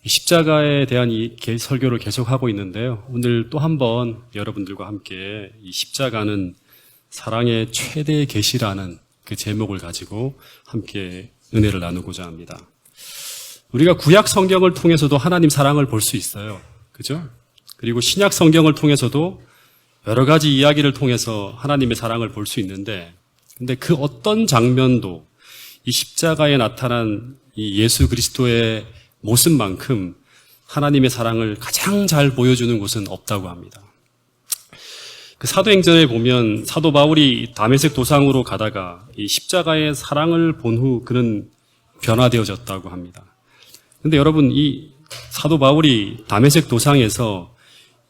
십자가에 대한 이 설교를 계속하고 있는데요. 오늘 또 한 번 여러분들과 함께 이 십자가는 사랑의 최대 계시라는 그 제목을 가지고 함께 은혜를 나누고자 합니다. 우리가 구약 성경을 통해서도 하나님 사랑을 볼 수 있어요. 그죠? 그리고 신약 성경을 통해서도 여러 가지 이야기를 통해서 하나님의 사랑을 볼 수 있는데, 근데 그 어떤 장면도 이 십자가에 나타난 이 예수 그리스도의 모습만큼 하나님의 사랑을 가장 잘 보여주는 곳은 없다고 합니다. 그 사도행전에 보면 사도 바울이 다메섹 도상으로 가다가 이 십자가의 사랑을 본 후 그는 변화되어졌다고 합니다. 근데 여러분, 이 사도 바울이 다메섹 도상에서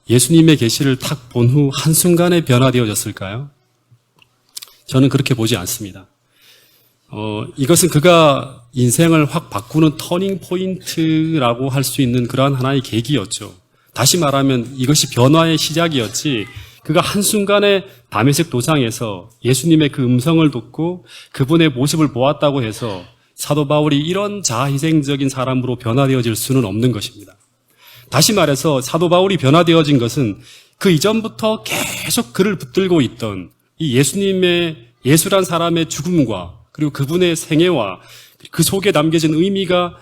예수님의 계시를 탁 본 후 한순간에 변화되어졌을까요? 저는 그렇게 보지 않습니다. 이것은 그가 인생을 확 바꾸는 터닝 포인트라고 할 수 있는 그러한 하나의 계기였죠. 다시 말하면 이것이 변화의 시작이었지, 그가 한순간에 다메섹 도상에서 예수님의 그 음성을 듣고 그분의 모습을 보았다고 해서 사도 바울이 이런 자아희생적인 사람으로 변화되어질 수는 없는 것입니다. 다시 말해서 사도 바울이 변화되어진 것은 그 이전부터 계속 그를 붙들고 있던 이 예수란 사람의 죽음과 그리고 그분의 생애와 그 속에 담겨진 의미가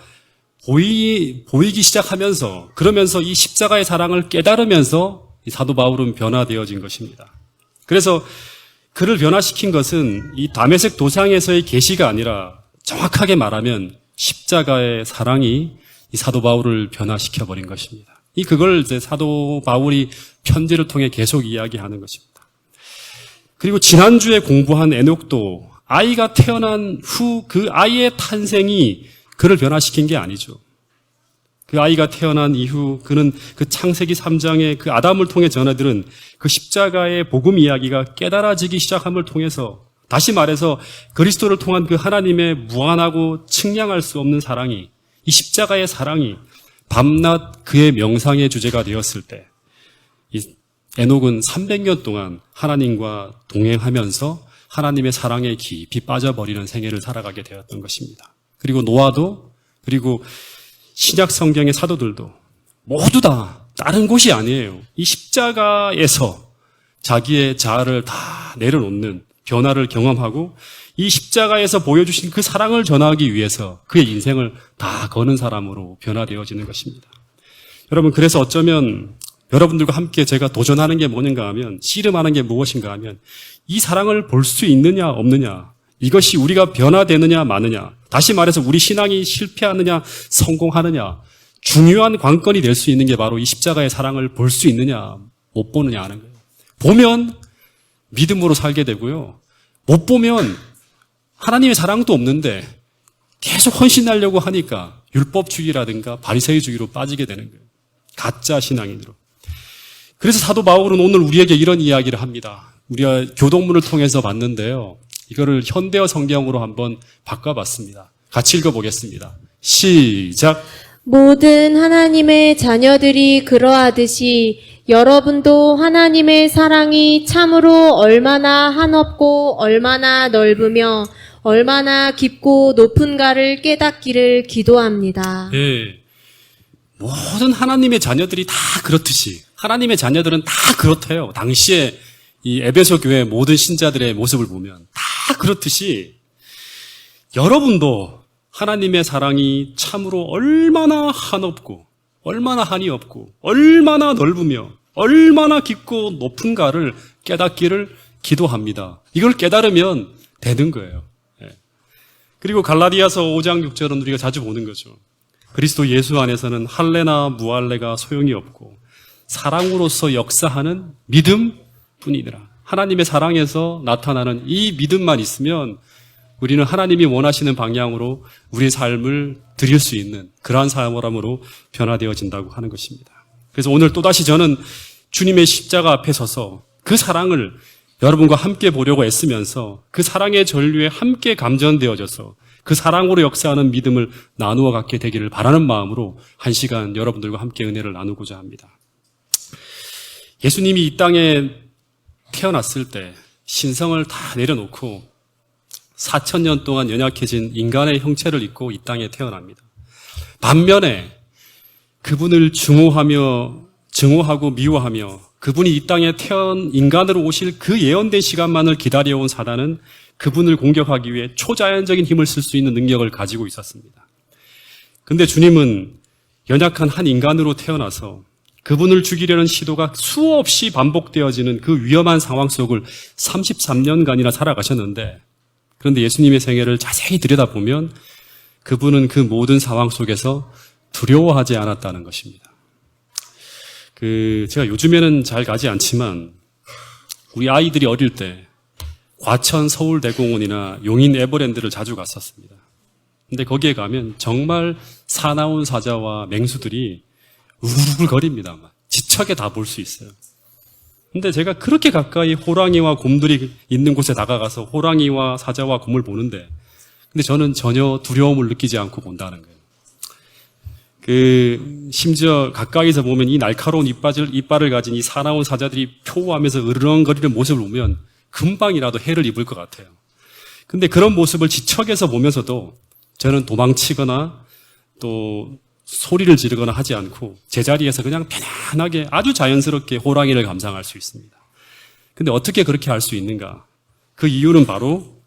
보이기 시작하면서, 그러면서 이 십자가의 사랑을 깨달으면서 이 사도 바울은 변화되어진 것입니다. 그래서 그를 변화시킨 것은 이 다메섹 도상에서의 계시가 아니라 정확하게 말하면 십자가의 사랑이 이 사도 바울을 변화시켜버린 것입니다. 그걸 이제 사도 바울이 편지를 통해 계속 이야기하는 것입니다. 그리고 지난주에 공부한 에녹도 아이가 태어난 후 그 아이의 탄생이 그를 변화시킨 게 아니죠. 그 아이가 태어난 이후 그는 그 창세기 3장의 그 아담을 통해 전해들은 그 십자가의 복음 이야기가 깨달아지기 시작함을 통해서, 다시 말해서 그리스도를 통한 그 하나님의 무한하고 측량할 수 없는 사랑이, 이 십자가의 사랑이 밤낮 그의 명상의 주제가 되었을 때, 이 에녹은 300년 동안 하나님과 동행하면서 하나님의 사랑에 깊이 빠져버리는 생애를 살아가게 되었던 것입니다. 그리고 노아도, 그리고 신약 성경의 사도들도 모두 다 다른 곳이 아니에요. 이 십자가에서 자기의 자아를 다 내려놓는 변화를 경험하고 이 십자가에서 보여주신 그 사랑을 전하기 위해서 그의 인생을 다 거는 사람으로 변화되어지는 것입니다. 여러분, 그래서 어쩌면 여러분들과 함께 제가 도전하는 게 뭐는가 하면, 씨름하는 게 무엇인가 하면, 이 사랑을 볼 수 있느냐 없느냐, 이것이 우리가 변화되느냐 마느냐, 다시 말해서 우리 신앙이 실패하느냐 성공하느냐, 중요한 관건이 될 수 있는 게 바로 이 십자가의 사랑을 볼 수 있느냐 못 보느냐 하는 거예요. 보면 믿음으로 살게 되고요, 못 보면 하나님의 사랑도 없는데 계속 헌신하려고 하니까 율법주의라든가 바리새이주의로 빠지게 되는 거예요. 가짜 신앙인으로. 그래서 사도 바울은 오늘 우리에게 이런 이야기를 합니다. 우리가 교동문을 통해서 봤는데요, 이거를 현대어 성경으로 한번 바꿔봤습니다. 같이 읽어보겠습니다. 시작. 모든 하나님의 자녀들이 그러하듯이 여러분도 하나님의 사랑이 참으로 얼마나 한없고 얼마나 넓으며 얼마나 깊고 높은가를 깨닫기를 기도합니다. 예. 모든 하나님의 자녀들이 다 그렇듯이, 하나님의 자녀들은 다 그렇대요. 당시에 이 에베소 교회 모든 신자들의 모습을 보면 다 그렇듯이 여러분도 하나님의 사랑이 참으로 얼마나 한없고 얼마나 한이 없고 얼마나 넓으며 얼마나 깊고 높은가를 깨닫기를 기도합니다. 이걸 깨달으면 되는 거예요. 그리고 갈라디아서 5장 6절은 우리가 자주 보는 거죠. 그리스도 예수 안에서는 할례나 무할례가 소용이 없고 사랑으로서 역사하는 믿음 뿐이니라. 하나님의 사랑에서 나타나는 이 믿음만 있으면 우리는 하나님이 원하시는 방향으로 우리의 삶을 드릴 수 있는 그러한 사람으로 변화되어진다고 하는 것입니다. 그래서 오늘 또다시 저는 주님의 십자가 앞에 서서 그 사랑을 여러분과 함께 보려고 애쓰면서 그 사랑의 전류에 함께 감전되어져서 그 사랑으로 역사하는 믿음을 나누어 갖게 되기를 바라는 마음으로 한 시간 여러분들과 함께 은혜를 나누고자 합니다. 예수님이 이 땅에 태어났을 때 신성을 다 내려놓고 4,000년 동안 연약해진 인간의 형체를 입고 이 땅에 태어납니다. 반면에 그분을 증오하고 미워하며 그분이 이 땅에 태어난 인간으로 오실 그 예언된 시간만을 기다려온 사단은 그분을 공격하기 위해 초자연적인 힘을 쓸 수 있는 능력을 가지고 있었습니다. 근데 주님은 연약한 한 인간으로 태어나서 그분을 죽이려는 시도가 수없이 반복되어지는 그 위험한 상황 속을 33년간이나 살아가셨는데, 그런데 예수님의 생애를 자세히 들여다보면 그분은 그 모든 상황 속에서 두려워하지 않았다는 것입니다. 제가 요즘에는 잘 가지 않지만 우리 아이들이 어릴 때 과천 서울대공원이나 용인 에버랜드를 자주 갔었습니다. 근데 거기에 가면 정말 사나운 사자와 맹수들이 우글우글거립니다. 지척에 다 볼 수 있어요. 근데 제가 그렇게 가까이 호랑이와 곰들이 있는 곳에 다가가서 호랑이와 사자와 곰을 보는데, 근데 저는 전혀 두려움을 느끼지 않고 본다는 거예요. 심지어 가까이서 보면 이 날카로운 이빨을 가진 이 사나운 사자들이 표호하면서 으르렁거리는 모습을 보면 금방이라도 해를 입을 것 같아요. 근데 그런 모습을 지척에서 보면서도 저는 도망치거나 또 소리를 지르거나 하지 않고 제자리에서 그냥 편안하게 아주 자연스럽게 호랑이를 감상할 수 있습니다. 근데 어떻게 그렇게 할 수 있는가? 그 이유는 바로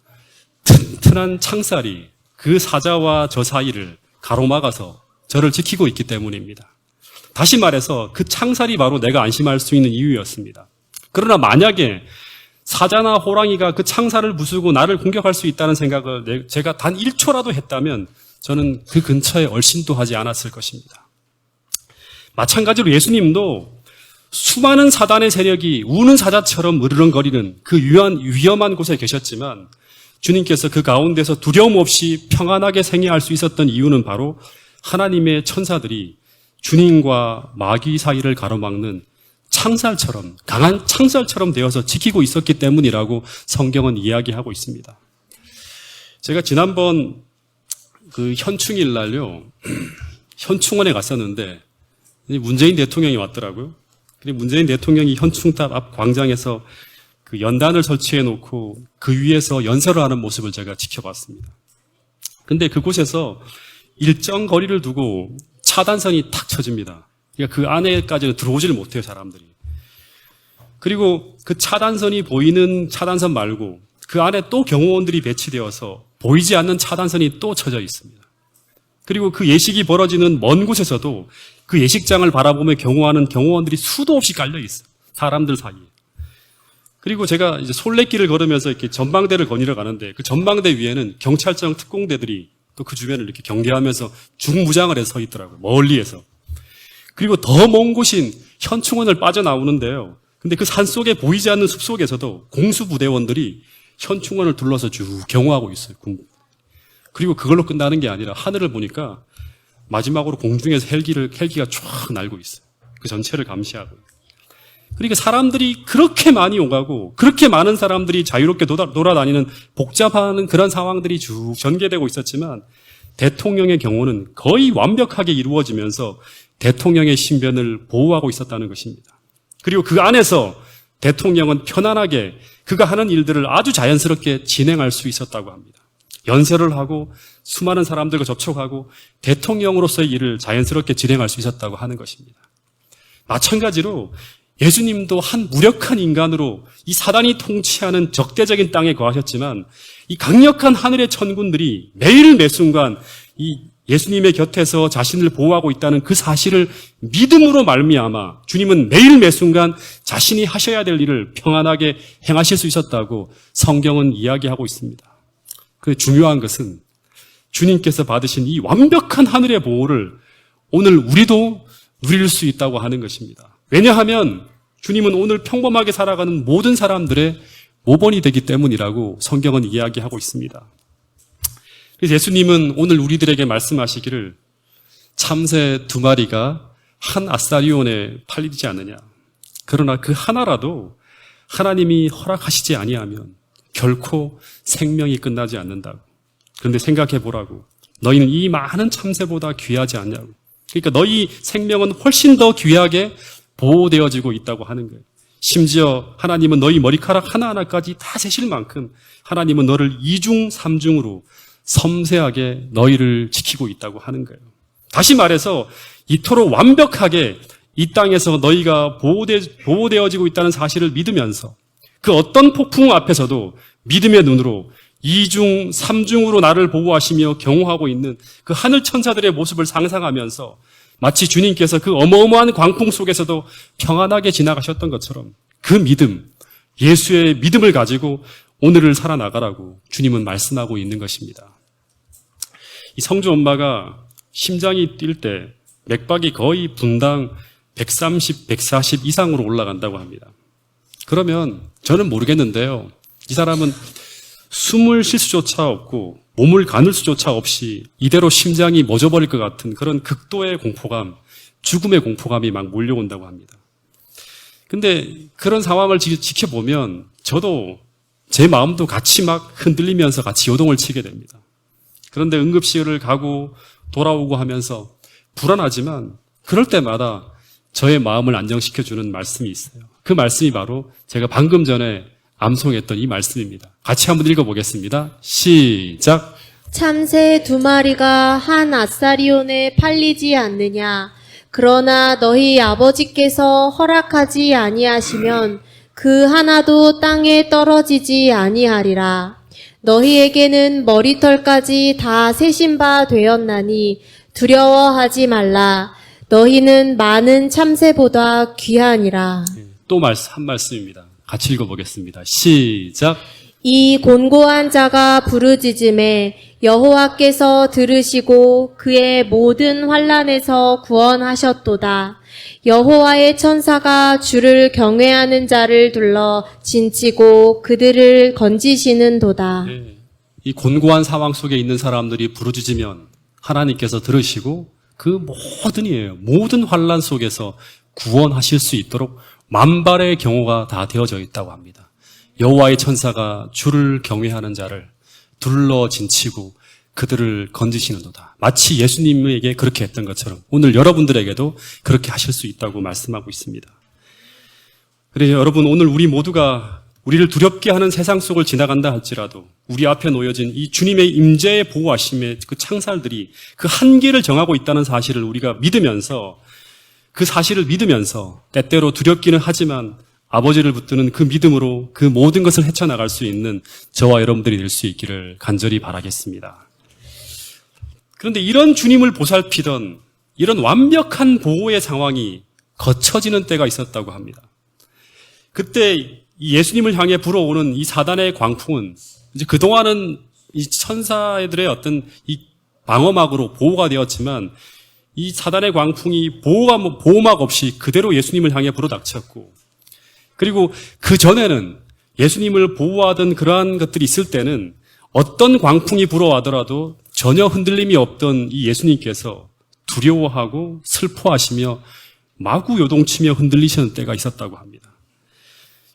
튼튼한 창살이 그 사자와 저 사이를 가로막아서 저를 지키고 있기 때문입니다. 다시 말해서 그 창살이 바로 내가 안심할 수 있는 이유였습니다. 그러나 만약에 사자나 호랑이가 그 창살을 부수고 나를 공격할 수 있다는 생각을 제가 단 1초라도 했다면 저는 그 근처에 얼씬도 하지 않았을 것입니다. 마찬가지로 예수님도 수많은 사단의 세력이 우는 사자처럼 으르렁거리는 그 위험한 곳에 계셨지만 주님께서 그 가운데서 두려움 없이 평안하게 생애할 수 있었던 이유는 바로 하나님의 천사들이 주님과 마귀 사이를 가로막는 창살처럼, 강한 창살처럼 되어서 지키고 있었기 때문이라고 성경은 이야기하고 있습니다. 제가 지난번 현충일 날요, 현충원에 갔었는데 문재인 대통령이 왔더라고요. 그리고 문재인 대통령이 현충탑 앞 광장에서 그 연단을 설치해 놓고 그 위에서 연설을 하는 모습을 제가 지켜봤습니다. 근데 그곳에서 일정 거리를 두고 차단선이 탁 쳐집니다. 그러니까 그 안에까지는 들어오지를 못해요, 사람들이. 그리고 그 차단선이 보이는 차단선 말고 그 안에 또 경호원들이 배치되어서 보이지 않는 차단선이 또 쳐져 있습니다. 그리고 그 예식이 벌어지는 먼 곳에서도 그 예식장을 바라보며 경호하는 경호원들이 수도 없이 깔려 있어요. 사람들 사이에. 그리고 제가 이제 솔레길을 걸으면서 이렇게 전망대를 거닐어 가는데 그 전망대 위에는 경찰청 특공대들이 또 그 주변을 이렇게 경계하면서 중무장을 해서 서 있더라고요. 멀리에서. 그리고 더 먼 곳인 현충원을 빠져나오는데요. 근데 그 산속에 보이지 않는 숲속에서도 공수부대원들이 현충원을 둘러서 쭉 경호하고 있어요. 그리고 그걸로 끝나는 게 아니라 하늘을 보니까 마지막으로 공중에서 헬기가 쫙 날고 있어요. 그 전체를 감시하고. 그러니까 사람들이 그렇게 많이 오가고 그렇게 많은 사람들이 자유롭게 돌아다니는 복잡한 그런 상황들이 쭉 전개되고 있었지만 대통령의 경우는 거의 완벽하게 이루어지면서 대통령의 신변을 보호하고 있었다는 것입니다. 그리고 그 안에서 대통령은 편안하게 그가 하는 일들을 아주 자연스럽게 진행할 수 있었다고 합니다. 연설을 하고 수많은 사람들과 접촉하고 대통령으로서의 일을 자연스럽게 진행할 수 있었다고 하는 것입니다. 마찬가지로 예수님도 한 무력한 인간으로 이 사단이 통치하는 적대적인 땅에 거하셨지만 이 강력한 하늘의 천군들이 매일 매순간 이 예수님의 곁에서 자신을 보호하고 있다는 그 사실을 믿음으로 말미암아 주님은 매일 매순간 자신이 하셔야 될 일을 평안하게 행하실 수 있었다고 성경은 이야기하고 있습니다. 그 중요한 것은 주님께서 받으신 이 완벽한 하늘의 보호를 오늘 우리도 누릴 수 있다고 하는 것입니다. 왜냐하면 주님은 오늘 평범하게 살아가는 모든 사람들의 모본이 되기 때문이라고 성경은 이야기하고 있습니다. 그래서 예수님은 오늘 우리들에게 말씀하시기를 참새 2마리가 한 아사리온에 팔리지 않느냐. 그러나 그 하나라도 하나님이 허락하시지 아니하면 결코 생명이 끝나지 않는다고. 그런데 생각해 보라고. 너희는 이 많은 참새보다 귀하지 않냐고. 그러니까 너희 생명은 훨씬 더 귀하게 보호되어지고 있다고 하는 거예요. 심지어 하나님은 너희 머리카락 하나하나까지 다 세실 만큼 하나님은 너를 2중 3중으로 섬세하게 너희를 지키고 있다고 하는 거예요. 다시 말해서 이토록 완벽하게 이 땅에서 너희가 보호되어지고 있다는 사실을 믿으면서 그 어떤 폭풍 앞에서도 믿음의 눈으로 2중, 3중으로 나를 보호하시며 경호하고 있는 그 하늘 천사들의 모습을 상상하면서 마치 주님께서 그 어마어마한 광풍 속에서도 평안하게 지나가셨던 것처럼 그 믿음, 예수의 믿음을 가지고 오늘을 살아나가라고 주님은 말씀하고 있는 것입니다. 이 성주 엄마가 심장이 뛸 때 맥박이 거의 분당 130, 140 이상으로 올라간다고 합니다. 그러면 저는 모르겠는데요. 이 사람은 숨을 쉴 수조차 없고 몸을 가눌 수조차 없이 이대로 심장이 멎어버릴 것 같은 그런 극도의 공포감, 죽음의 공포감이 막 몰려온다고 합니다. 근데 그런 상황을 지켜보면 저도 제 마음도 같이 막 흔들리면서 같이 요동을 치게 됩니다. 그런데 응급실을 가고 돌아오고 하면서 불안하지만 그럴 때마다 저의 마음을 안정시켜주는 말씀이 있어요. 그 말씀이 바로 제가 방금 전에 암송했던 이 말씀입니다. 같이 한번 읽어보겠습니다. 시작. 참새 2마리가 한 아사리온에 팔리지 않느냐. 그러나 너희 아버지께서 허락하지 아니하시면 그 하나도 땅에 떨어지지 아니하리라. 너희에게는 머리털까지 다 세신 바 되었나니 두려워하지 말라. 너희는 많은 참새보다 귀하니라. 또 한 말씀입니다. 같이 읽어보겠습니다. 시작. 이 곤고한 자가 부르짖음에 여호와께서 들으시고 그의 모든 환난에서 구원하셨도다. 여호와의 천사가 주를 경외하는 자를 둘러 진치고 그들을 건지시는도다. 이 곤고한 상황 속에 있는 사람들이 부르짖으면 하나님께서 들으시고 그 모든 환난 속에서 구원하실 수 있도록 만발의 경우가 다 되어져 있다고 합니다. 여호와의 천사가 주를 경외하는 자를 둘러 진치고 그들을 건지시는도다. 마치 예수님에게 그렇게 했던 것처럼 오늘 여러분들에게도 그렇게 하실 수 있다고 말씀하고 있습니다. 그래서 여러분, 오늘 우리 모두가 우리를 두렵게 하는 세상 속을 지나간다 할지라도 우리 앞에 놓여진 이 주님의 임재의 보호하심의 그 창살들이 그 한계를 정하고 있다는 사실을 우리가 믿으면서 그 사실을 믿으면서 때때로 두렵기는 하지만 아버지를 붙드는 그 믿음으로 그 모든 것을 헤쳐나갈 수 있는 저와 여러분들이 될 수 있기를 간절히 바라겠습니다. 그런데 이런 주님을 보살피던 이런 완벽한 보호의 상황이 거쳐지는 때가 있었다고 합니다. 그때 이 예수님을 향해 불어오는 이 사단의 광풍은 이제 그동안은 이 천사들의 어떤 이 방어막으로 보호가 되었지만 이 사단의 광풍이 보호막 없이 그대로 예수님을 향해 불어닥쳤고, 그리고 그 전에는 예수님을 보호하던 그러한 것들이 있을 때는 어떤 광풍이 불어와더라도 전혀 흔들림이 없던 이 예수님께서 두려워하고 슬퍼하시며 마구 요동치며 흔들리시는 때가 있었다고 합니다.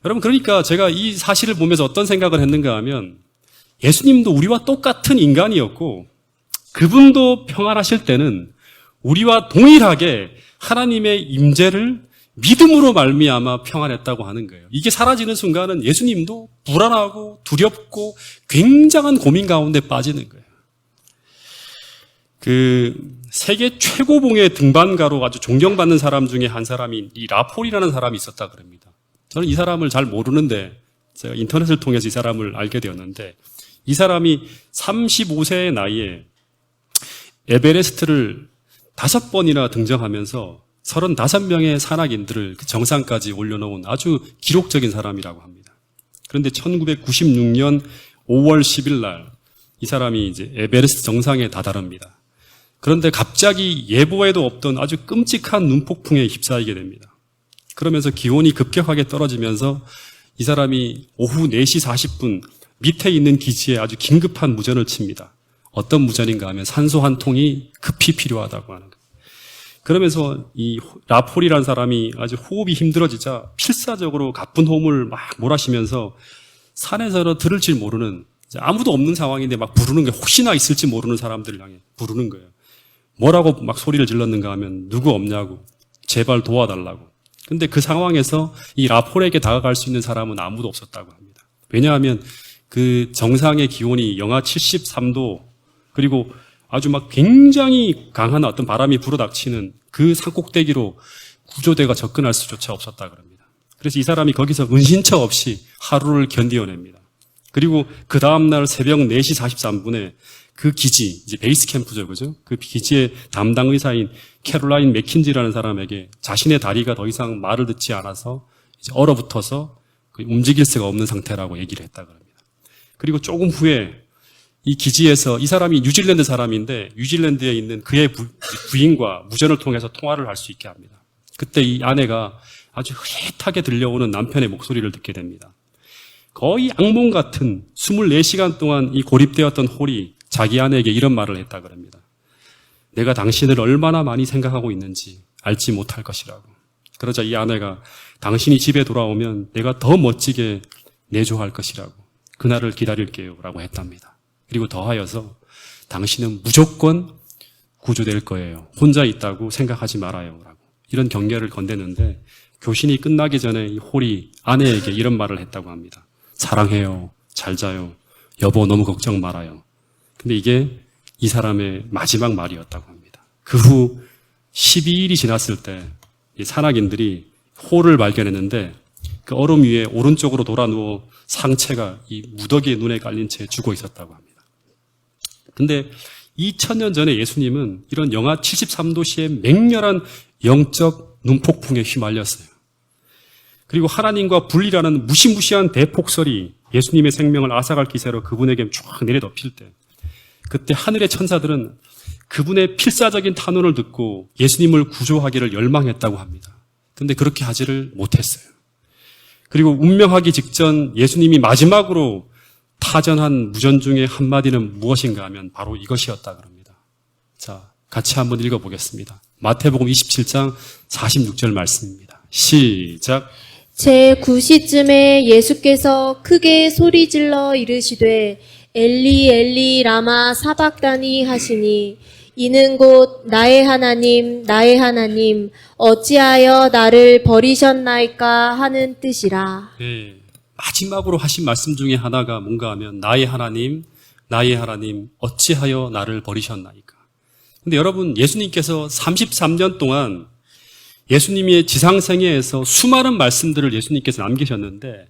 여러분, 그러니까 제가 이 사실을 보면서 어떤 생각을 했는가 하면 예수님도 우리와 똑같은 인간이었고 그분도 평안하실 때는 우리와 동일하게 하나님의 임재를 믿음으로 말미암아 평안했다고 하는 거예요. 이게 사라지는 순간은 예수님도 불안하고 두렵고 굉장한 고민 가운데 빠지는 거예요. 그 세계 최고봉의 등반가로 아주 존경받는 사람 중에 한 사람인 이 라폴이라는 사람이 있었다 그럽니다. 저는 이 사람을 잘 모르는데 제가 인터넷을 통해서 이 사람을 알게 되었는데, 이 사람이 35세의 나이에 에베레스트를 5번이나 등정하면서 35명의 산악인들을 그 정상까지 올려놓은 아주 기록적인 사람이라고 합니다. 그런데 1996년 5월 10일 날 이 사람이 이제 에베레스트 정상에 다다릅니다. 그런데 갑자기 예보에도 없던 아주 끔찍한 눈폭풍에 휩싸이게 됩니다. 그러면서 기온이 급격하게 떨어지면서 이 사람이 오후 4시 40분 밑에 있는 기지에 아주 긴급한 무전을 칩니다. 어떤 무전인가 하면 산소 한 통이 급히 필요하다고 하는 거예요. 그러면서 이 라폴이라는 사람이 아주 호흡이 힘들어지자 필사적으로 가쁜 호흡을 막 몰아쉬면서 산에서 들을 줄 모르는, 아무도 없는 상황인데 막 부르는 게, 혹시나 있을지 모르는 사람들을 향해 부르는 거예요. 뭐라고 막 소리를 질렀는가 하면 누구 없냐고, 제발 도와달라고. 근데 그 상황에서 이 라폴에게 다가갈 수 있는 사람은 아무도 없었다고 합니다. 왜냐하면 그 정상의 기온이 영하 73도, 그리고 아주 막 굉장히 강한 어떤 바람이 불어닥치는 그 산꼭대기로 구조대가 접근할 수조차 없었다 그럽니다. 그래서 이 사람이 거기서 은신처 없이 하루를 견디어냅니다. 그리고 그 다음날 새벽 4시 43분에 그 기지, 이제 베이스 캠프죠, 그죠? 그 기지의 담당 의사인 캐롤라인 맥킨지라는 사람에게 자신의 다리가 더 이상 말을 듣지 않아서 이제 얼어붙어서 움직일 수가 없는 상태라고 얘기를 했다 그럽니다. 그리고 조금 후에 이 기지에서 이 사람이 뉴질랜드 사람인데 뉴질랜드에 있는 그의 부인과 무전을 통해서 통화를 할 수 있게 합니다. 그때 이 아내가 아주 흐릿하게 들려오는 남편의 목소리를 듣게 됩니다. 거의 악몽 같은 24시간 동안 이 고립되었던 홀이 자기 아내에게 이런 말을 했다 그럽니다. 내가 당신을 얼마나 많이 생각하고 있는지 알지 못할 것이라고. 그러자 이 아내가 당신이 집에 돌아오면 내가 더 멋지게 내조할 것이라고. 그날을 기다릴게요 라고 했답니다. 그리고 더하여서 당신은 무조건 구조될 거예요. 혼자 있다고 생각하지 말아요 라고. 이런 경계를 건네는데 교신이 끝나기 전에 이 홀이 아내에게 이런 말을 했다고 합니다. 사랑해요. 잘 자요. 여보 너무 걱정 말아요. 근데 이게 이 사람의 마지막 말이었다고 합니다. 그 후 12일이 지났을 때 이 산악인들이 홀을 발견했는데 그 얼음 위에 오른쪽으로 돌아 누워 상체가 이 무더기의 눈에 깔린 채 죽어 있었다고 합니다. 근데 2000년 전에 예수님은 이런 영하 73도씨의 맹렬한 영적 눈폭풍에 휘말렸어요. 그리고 하나님과 분리라는 무시무시한 대폭설이 예수님의 생명을 앗아갈 기세로 그분에게 쫙 내려덮일 때 그때 하늘의 천사들은 그분의 필사적인 탄원을 듣고 예수님을 구조하기를 열망했다고 합니다. 그런데 그렇게 하지를 못했어요. 그리고 운명하기 직전 예수님이 마지막으로 타전한 무전 중에 한마디는 무엇인가 하면 바로 이것이었다 그럽니다. 자, 같이 한번 읽어보겠습니다. 마태복음 27장 46절 말씀입니다. 시작. 제9시쯤에 예수께서 크게 소리질러 이르시되 엘리 엘리 라마 사박다니 하시니 이는 곧 나의 하나님 어찌하여 나를 버리셨나이까 하는 뜻이라. 네, 마지막으로 하신 말씀 중에 하나가 뭔가 하면 나의 하나님 어찌하여 나를 버리셨나이까. 근데 여러분 예수님께서 33년 동안 예수님의 지상생애에서 수많은 말씀들을 예수님께서 남기셨는데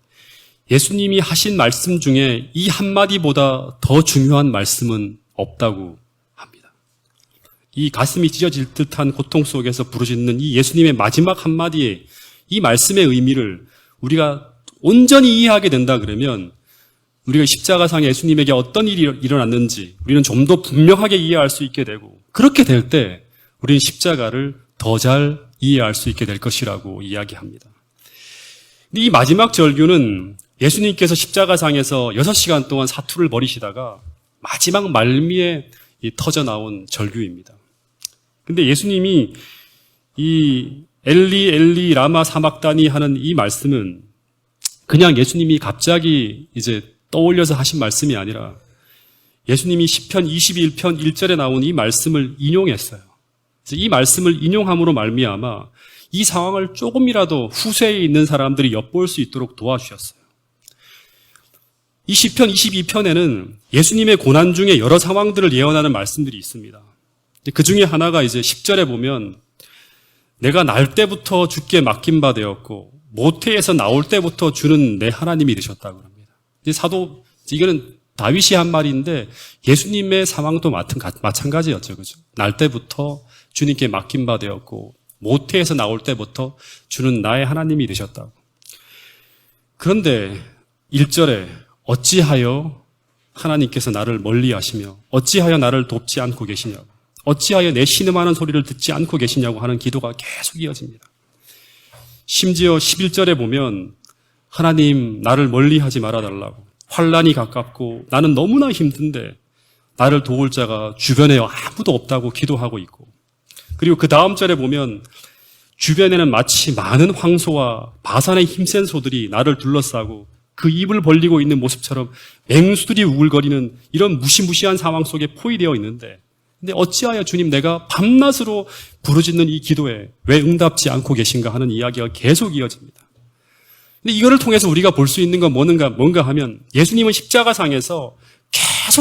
예수님이 하신 말씀 중에 이 한마디보다 더 중요한 말씀은 없다고 합니다. 이 가슴이 찢어질 듯한 고통 속에서 부르짖는 이 예수님의 마지막 한마디에 이 말씀의 의미를 우리가 온전히 이해하게 된다 그러면 우리가 십자가상에 예수님에게 어떤 일이 일어났는지 우리는 좀 더 분명하게 이해할 수 있게 되고 그렇게 될 때 우리는 십자가를 더 잘 이해할 수 있게 될 것이라고 이야기합니다. 근데 이 마지막 절규는 예수님께서 십자가상에서 6시간 동안 사투를 벌이시다가 마지막 말미에 터져 나온 절규입니다. 근데 예수님이 이 엘리 엘리 라마 사막다니 하는 이 말씀은 그냥 예수님이 갑자기 이제 떠올려서 하신 말씀이 아니라 예수님이 시편 21편 1절에 나온 이 말씀을 인용했어요. 이 말씀을 인용함으로 말미암아 이 상황을 조금이라도 후세에 있는 사람들이 엿볼 수 있도록 도와주셨어요. 이 시편 22편에는 예수님의 고난 중에 여러 상황들을 예언하는 말씀들이 있습니다. 그 중에 하나가 이제 10절에 보면 내가 날 때부터 주께 맡긴 바 되었고 모태에서 나올 때부터 주는 내 하나님이 되셨다고 합니다. 이거는 다윗이 한 말인데 예수님의 상황도 마찬가지였죠. 그죠? 날 때부터 주님께 맡긴 바 되었고 모태에서 나올 때부터 주는 나의 하나님이 되셨다고. 그런데 1절에 어찌하여 하나님께서 나를 멀리하시며 어찌하여 나를 돕지 않고 계시냐고 어찌하여 내 신음하는 소리를 듣지 않고 계시냐고 하는 기도가 계속 이어집니다. 심지어 11절에 보면 하나님 나를 멀리하지 말아달라고 환난이 가깝고 나는 너무나 힘든데 나를 도울 자가 주변에 아무도 없다고 기도하고 있고 그리고 그 다음 절에 보면 주변에는 마치 많은 황소와 바산의 힘센 소들이 나를 둘러싸고 그 입을 벌리고 있는 모습처럼 맹수들이 우글거리는 이런 무시무시한 상황 속에 포위되어 있는데 근데 어찌하여 주님 내가 밤낮으로 부르짖는 이 기도에 왜 응답지 않고 계신가 하는 이야기가 계속 이어집니다. 근데 이거를 통해서 우리가 볼 수 있는 건 뭔가 하면 예수님은 십자가상에서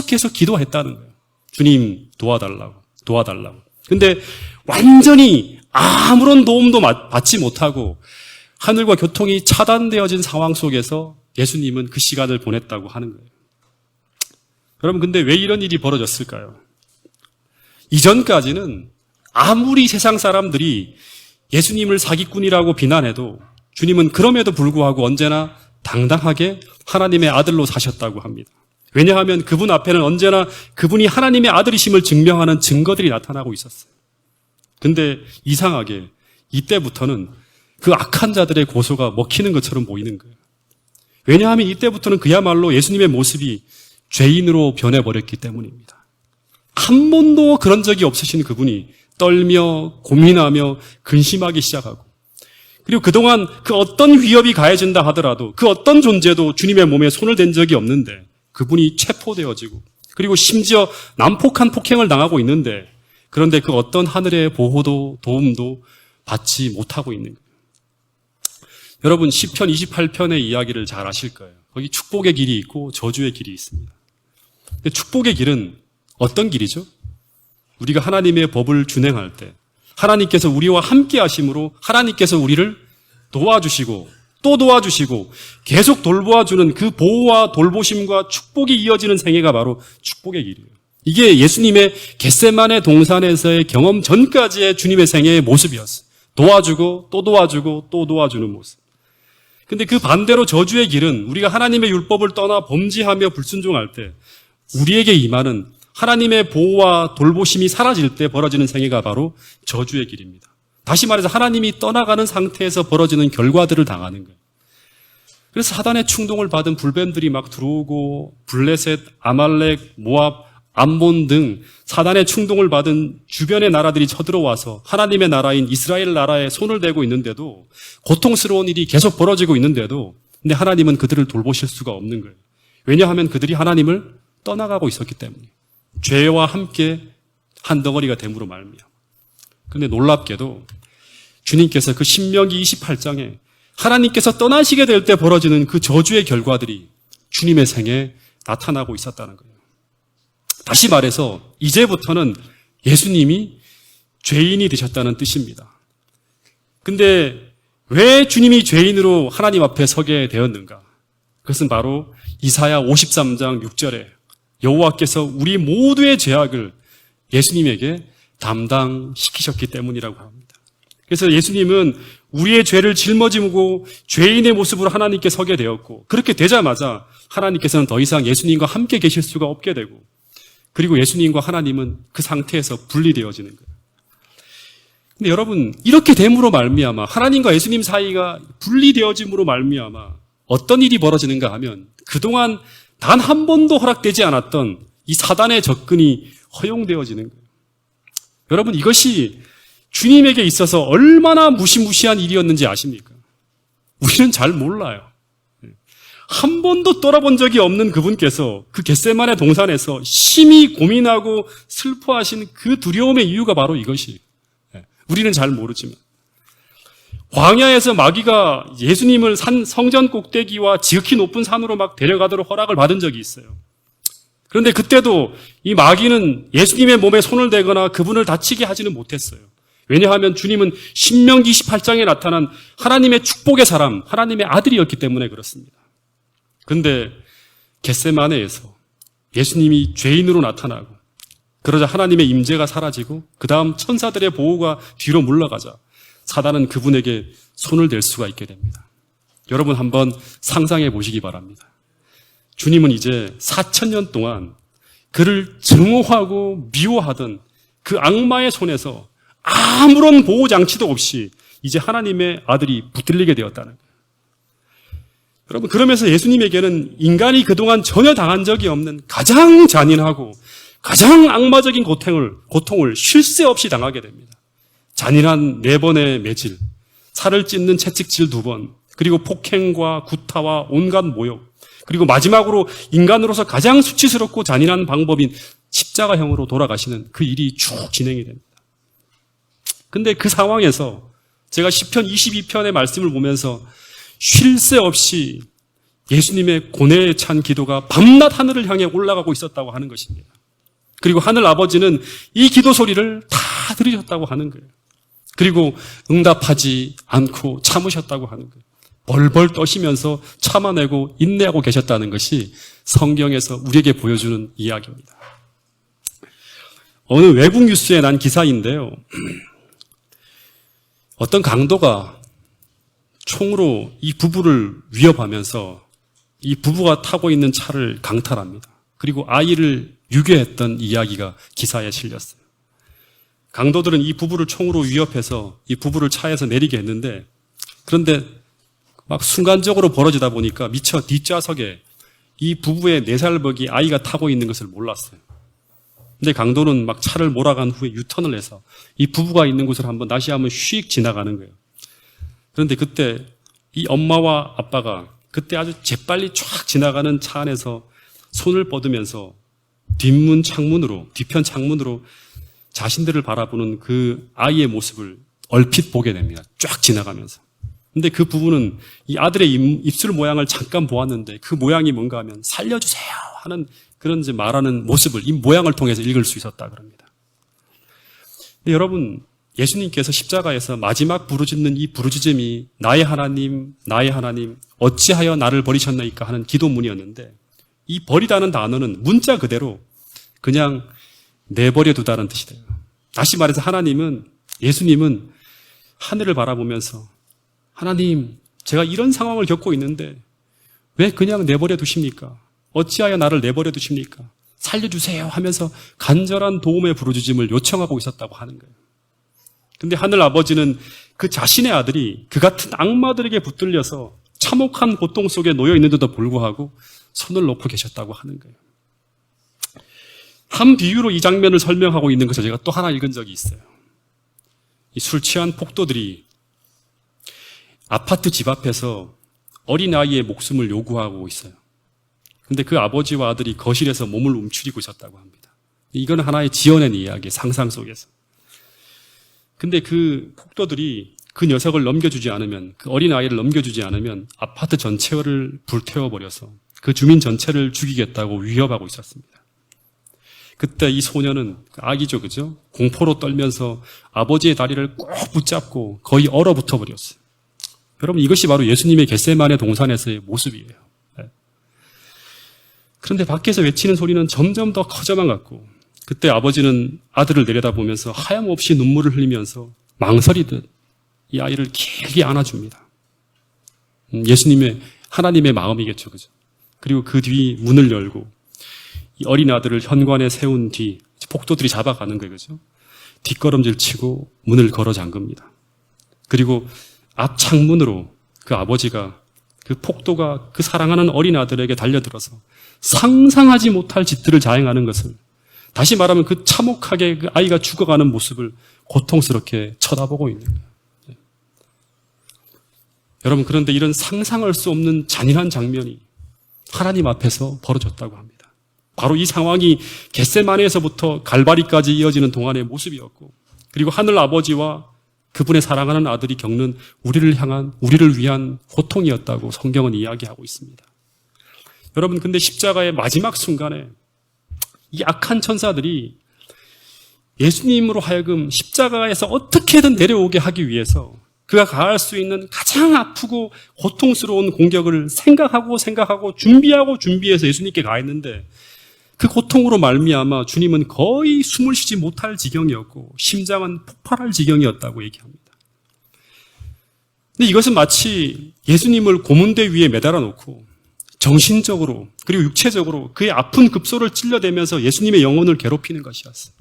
계속 기도했다는 거예요. 주님 도와달라고. 근데 완전히 아무런 도움도 받지 못하고 하늘과 교통이 차단되어진 상황 속에서 예수님은 그 시간을 보냈다고 하는 거예요. 여러분, 근데 왜 이런 일이 벌어졌을까요? 이전까지는 아무리 세상 사람들이 예수님을 사기꾼이라고 비난해도 주님은 그럼에도 불구하고 언제나 당당하게 하나님의 아들로 사셨다고 합니다. 왜냐하면 그분 앞에는 언제나 그분이 하나님의 아들이심을 증명하는 증거들이 나타나고 있었어요. 근데 이상하게 이때부터는 그 악한 자들의 고소가 먹히는 것처럼 보이는 거예요. 왜냐하면 이때부터는 그야말로 예수님의 모습이 죄인으로 변해버렸기 때문입니다. 한 번도 그런 적이 없으신 그분이 떨며 고민하며 근심하기 시작하고, 그리고 그동안 그 어떤 위협이 가해진다 하더라도 그 어떤 존재도 주님의 몸에 손을 댄 적이 없는데 그분이 체포되어지고, 그리고 심지어 난폭한 폭행을 당하고 있는데, 그런데 그 어떤 하늘의 보호도 도움도 받지 못하고 있는 거예요. 여러분, 시편 28편의 이야기를 잘 아실 거예요. 거기 축복의 길이 있고 저주의 길이 있습니다. 근데 축복의 길은 어떤 길이죠? 우리가 하나님의 법을 준행할 때 하나님께서 우리와 함께 하심으로 하나님께서 우리를 도와주시고 또 도와주시고 계속 돌보아주는 그 보호와 돌보심과 축복이 이어지는 생애가 바로 축복의 길이에요. 이게 예수님의 겟세마네 동산에서의 경험 전까지의 주님의 생애의 모습이었어요. 도와주고 또 도와주고 또 도와주는 모습. 근데 그 반대로 저주의 길은 우리가 하나님의 율법을 떠나 범죄하며 불순종할 때 우리에게 임하는 하나님의 보호와 돌보심이 사라질 때 벌어지는 생애가 바로 저주의 길입니다. 다시 말해서 하나님이 떠나가는 상태에서 벌어지는 결과들을 당하는 거예요. 그래서 사단의 충동을 받은 불뱀들이 막 들어오고 블레셋, 아말렉, 모압, 암몬 등 사단의 충동을 받은 주변의 나라들이 쳐들어와서 하나님의 나라인 이스라엘 나라에 손을 대고 있는데도, 고통스러운 일이 계속 벌어지고 있는데도, 근데 하나님은 그들을 돌보실 수가 없는 거예요. 왜냐하면 그들이 하나님을 떠나가고 있었기 때문에, 죄와 함께 한 덩어리가 됨으로 말미암아. 근데 놀랍게도 주님께서 그 신명기 28장에 하나님께서 떠나시게 될 때 벌어지는 그 저주의 결과들이 주님의 생에 나타나고 있었다는 거예요. 다시 말해서 이제부터는 예수님이 죄인이 되셨다는 뜻입니다. 근데 왜 주님이 죄인으로 하나님 앞에 서게 되었는가? 그것은 바로 이사야 53장 6절에 여호와께서 우리 모두의 죄악을 예수님에게 담당시키셨기 때문이라고 합니다. 그래서 예수님은 우리의 죄를 짊어지고 죄인의 모습으로 하나님께 서게 되었고, 그렇게 되자마자 하나님께서는 더 이상 예수님과 함께 계실 수가 없게 되고, 그리고 예수님과 하나님은 그 상태에서 분리되어지는 거예요. 근데 여러분, 이렇게 됨으로 말미암아, 하나님과 예수님 사이가 분리되어짐으로 말미암아 어떤 일이 벌어지는가 하면, 그동안 단 한 번도 허락되지 않았던 이 사단의 접근이 허용되어지는 거예요. 여러분, 이것이 주님에게 있어서 얼마나 무시무시한 일이었는지 아십니까? 우리는 잘 몰라요. 한 번도 떠나본 적이 없는 그분께서 그 겟세마네 동산에서 심히 고민하고 슬퍼하신 그 두려움의 이유가 바로 이것이, 우리는 잘 모르지만, 광야에서 마귀가 예수님을 성전 꼭대기와 지극히 높은 산으로 막 데려가도록 허락을 받은 적이 있어요. 그런데 그때도 이 마귀는 예수님의 몸에 손을 대거나 그분을 다치게 하지는 못했어요. 왜냐하면 주님은 신명기 28장에 나타난 하나님의 축복의 사람, 하나님의 아들이었기 때문에 그렇습니다. 그런데 겟세마네에서 예수님이 죄인으로 나타나고, 그러자 하나님의 임재가 사라지고 그 다음 천사들의 보호가 뒤로 물러가자 사단은 그분에게 손을 댈 수가 있게 됩니다. 여러분, 한번 상상해 보시기 바랍니다. 주님은 이제 4,000년 동안 그를 증오하고 미워하던 그 악마의 손에서 아무런 보호장치도 없이 이제 하나님의 아들이 붙들리게 되었다는 거예요. 여러분, 그러면서 예수님에게는 인간이 그동안 전혀 당한 적이 없는 가장 잔인하고 가장 악마적인 고통을 쉴 새 없이 당하게 됩니다. 잔인한 4번의 매질, 살을 찢는 채찍질 2번, 그리고 폭행과 구타와 온갖 모욕, 그리고 마지막으로 인간으로서 가장 수치스럽고 잔인한 방법인 십자가형으로 돌아가시는 그 일이 쭉 진행이 됩니다. 근데 그 상황에서 제가 시편 22편의 말씀을 보면서 쉴 새 없이 예수님의 고뇌에 찬 기도가 밤낮 하늘을 향해 올라가고 있었다고 하는 것입니다. 그리고 하늘 아버지는 이 기도 소리를 다 들으셨다고 하는 거예요. 그리고 응답하지 않고 참으셨다고 하는 거예요. 벌벌 떠시면서 참아내고 인내하고 계셨다는 것이 성경에서 우리에게 보여주는 이야기입니다. 어느 외국 뉴스에 난 기사인데요. 어떤 강도가 총으로 이 부부를 위협하면서 이 부부가 타고 있는 차를 강탈합니다. 그리고 아이를 유괴했던 이야기가 기사에 실렸어요. 강도들은 이 부부를 총으로 위협해서 이 부부를 차에서 내리게 했는데, 그런데 막 순간적으로 벌어지다 보니까 미처 뒷좌석에 이 부부의 4살 먹이 아이가 타고 있는 것을 몰랐어요. 근데 강도는 막 차를 몰아간 후에 유턴을 해서 이 부부가 있는 곳을 다시 한번 휙 지나가는 거예요. 그런데 그때 이 엄마와 아빠가 그때 아주 재빨리 쫙 지나가는 차 안에서 손을 뻗으면서 뒤편 창문으로 자신들을 바라보는 그 아이의 모습을 얼핏 보게 됩니다. 쫙 지나가면서. 근데 그 부부는 이 아들의 입술 모양을 잠깐 보았는데 그 모양이 뭔가 하면 살려주세요 하는 그런 이제 말하는 모습을 이 모양을 통해서 읽을 수 있었다 그럽니다. 근데 여러분, 예수님께서 십자가에서 마지막 부르짖는 이 부르짖음이 나의 하나님, 나의 하나님, 어찌하여 나를 버리셨나이까 하는 기도문이었는데, 이 버리다는 단어는 문자 그대로 그냥 내버려 두다는 뜻이 돼요. 다시 말해서 예수님은 하늘을 바라보면서 하나님, 제가 이런 상황을 겪고 있는데 왜 그냥 내버려 두십니까? 어찌하여 나를 내버려 두십니까? 살려주세요 하면서 간절한 도움의 부르짖음을 요청하고 있었다고 하는 거예요. 근데 하늘 아버지는 그 자신의 아들이 그 같은 악마들에게 붙들려서 참혹한 고통 속에 놓여 있는데도 불구하고 손을 놓고 계셨다고 하는 거예요. 한 비유로 이 장면을 설명하고 있는 것을 제가 또 하나 읽은 적이 있어요. 이 술 취한 폭도들이 아파트 집 앞에서 어린아이의 목숨을 요구하고 있어요. 근데 그 아버지와 아들이 거실에서 몸을 움츠리고 있었다고 합니다. 이건 하나의 지어낸 이야기, 상상 속에서. 근데 그 폭도들이 그 녀석을 넘겨주지 않으면, 그 어린아이를 넘겨주지 않으면 아파트 전체를 불태워버려서 그 주민 전체를 죽이겠다고 위협하고 있었습니다. 그때 이 소년은, 아기죠, 그죠? 공포로 떨면서 아버지의 다리를 꼭 붙잡고 거의 얼어붙어 버렸어요. 여러분, 이것이 바로 예수님의 겟세마네 동산에서의 모습이에요. 그런데 밖에서 외치는 소리는 점점 더 커져만 갔고, 그때 아버지는 아들을 내려다보면서 하염없이 눈물을 흘리면서 망설이듯 이 아이를 길게 안아줍니다. 하나님의 마음이겠죠, 그죠? 그리고 그 뒤 문을 열고 이 어린 아들을 현관에 세운 뒤 폭도들이 잡아가는 거예요, 그죠? 뒷걸음질 치고 문을 걸어 잠깁니다. 그리고 앞 창문으로 그 아버지가 그 폭도가 그 사랑하는 어린 아들에게 달려들어서 상상하지 못할 짓들을 자행하는 것을, 다시 말하면 그 참혹하게 그 아이가 죽어가는 모습을 고통스럽게 쳐다보고 있는 거예요. 여러분, 그런데 이런 상상할 수 없는 잔인한 장면이 하나님 앞에서 벌어졌다고 합니다. 바로 이 상황이 겟세마네에서부터 갈바리까지 이어지는 동안의 모습이었고, 그리고 하늘 아버지와 그분의 사랑하는 아들이 겪는 우리를 위한 고통이었다고 성경은 이야기하고 있습니다. 여러분, 근데 십자가의 마지막 순간에 이 악한 천사들이 예수님으로 하여금 십자가에서 어떻게든 내려오게 하기 위해서 그가 가할 수 있는 가장 아프고 고통스러운 공격을 생각하고 준비해서 예수님께 가했는데, 그 고통으로 말미암아 주님은 거의 숨을 쉬지 못할 지경이었고 심장은 폭발할 지경이었다고 얘기합니다. 근데 이것은 마치 예수님을 고문대 위에 매달아 놓고 정신적으로 그리고 육체적으로 그의 아픈 급소를 찔러대면서 예수님의 영혼을 괴롭히는 것이었어요.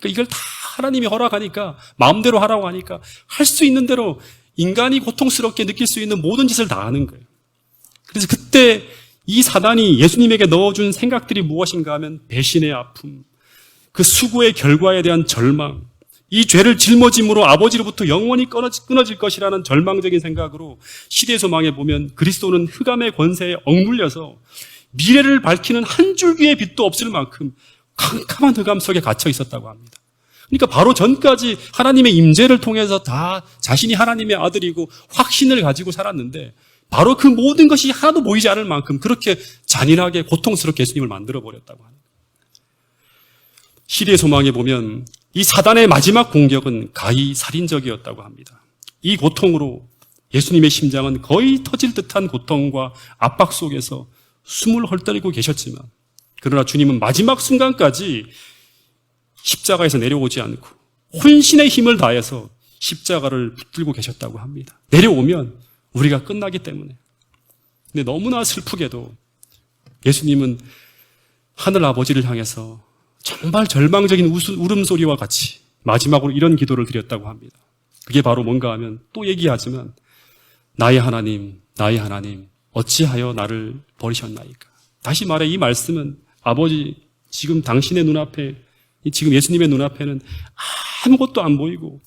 그러니까 이걸 다 하나님이 허락하니까, 마음대로 하라고 하니까 할 수 있는 대로 인간이 고통스럽게 느낄 수 있는 모든 짓을 다 하는 거예요. 그래서 그때 이 사단이 예수님에게 넣어준 생각들이 무엇인가 하면 배신의 아픔, 그 수고의 결과에 대한 절망, 이 죄를 짊어짐으로 아버지로부터 영원히 끊어질 것이라는 절망적인 생각으로 시대 소망에 보면 그리스도는 흑암의 권세에 억눌려서 미래를 밝히는 한 줄기의 빛도 없을 만큼 캄캄한 흑암 속에 갇혀 있었다고 합니다. 그러니까 바로 전까지 하나님의 임재를 통해서 다 자신이 하나님의 아들이고 확신을 가지고 살았는데, 바로 그 모든 것이 하나도 보이지 않을 만큼 그렇게 잔인하게 고통스럽게 예수님을 만들어버렸다고 하는 거예요. 시대의 소망에 보면 이 사단의 마지막 공격은 가히 살인적이었다고 합니다. 이 고통으로 예수님의 심장은 거의 터질 듯한 고통과 압박 속에서 숨을 헐떡이고 계셨지만, 그러나 주님은 마지막 순간까지 십자가에서 내려오지 않고 혼신의 힘을 다해서 십자가를 붙들고 계셨다고 합니다. 내려오면 우리가 끝나기 때문에. 근데 너무나 슬프게도 예수님은 하늘 아버지를 향해서 정말 절망적인 울음소리와 같이 마지막으로 이런 기도를 드렸다고 합니다. 그게 바로 뭔가 하면 또 얘기하지만, 나의 하나님, 나의 하나님, 어찌하여 나를 버리셨나이까. 다시 말해 이 말씀은 아버지, 지금 당신의 눈앞에, 지금 예수님의 눈앞에는 아무것도 안 보이고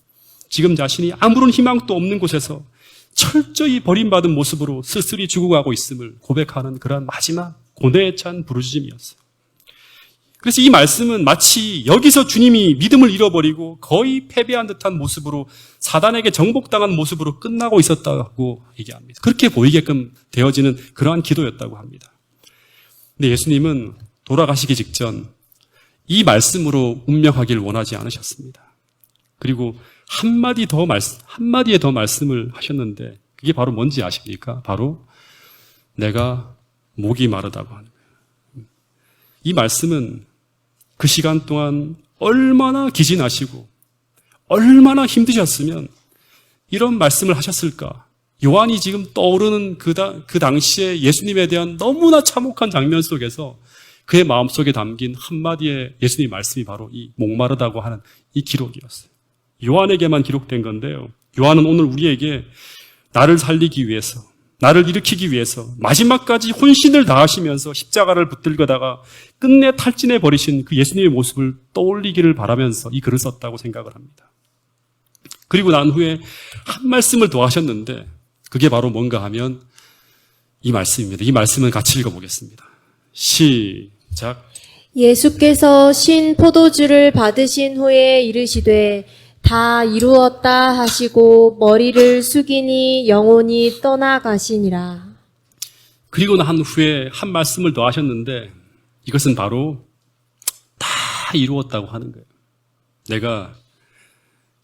지금 자신이 아무런 희망도 없는 곳에서 철저히 버림받은 모습으로 쓸쓸히 죽어가고 있음을 고백하는 그러한 마지막 고뇌에 찬 부르짖음이었어요. 그래서 이 말씀은 마치 여기서 주님이 믿음을 잃어버리고 거의 패배한 듯한 모습으로 사단에게 정복당한 모습으로 끝나고 있었다고 얘기합니다. 그렇게 보이게끔 되어지는 그러한 기도였다고 합니다. 근데 예수님은 돌아가시기 직전 이 말씀으로 운명하길 원하지 않으셨습니다. 그리고 한마디에 더 말씀을 하셨는데, 그게 바로 뭔지 아십니까? 바로 내가 목이 마르다고 하는 거예요. 이 말씀은 그 시간 동안 얼마나 기진하시고 얼마나 힘드셨으면 이런 말씀을 하셨을까? 요한이 지금 떠오르는 그 당시에 예수님에 대한 너무나 참혹한 장면 속에서 그의 마음속에 담긴 한마디의 예수님의 말씀이 바로 이 목마르다고 하는 이 기록이었어요. 요한에게만 기록된 건데요. 요한은 오늘 우리에게 나를 살리기 위해서, 나를 일으키기 위해서 마지막까지 혼신을 다하시면서 십자가를 붙들고다가 끝내 탈진해 버리신 그 예수님의 모습을 떠올리기를 바라면서 이 글을 썼다고 생각을 합니다. 그리고 난 후에 한 말씀을 더 하셨는데, 그게 바로 뭔가 하면 이 말씀입니다. 이 말씀은 같이 읽어보겠습니다. 시작. 예수께서 신 포도주를 받으신 후에 이르시되 다 이루었다 하시고 머리를 숙이니 영혼이 떠나가시니라. 그리고 난 후에 한 말씀을 더 하셨는데, 이것은 바로 다 이루었다고 하는 거예요. 내가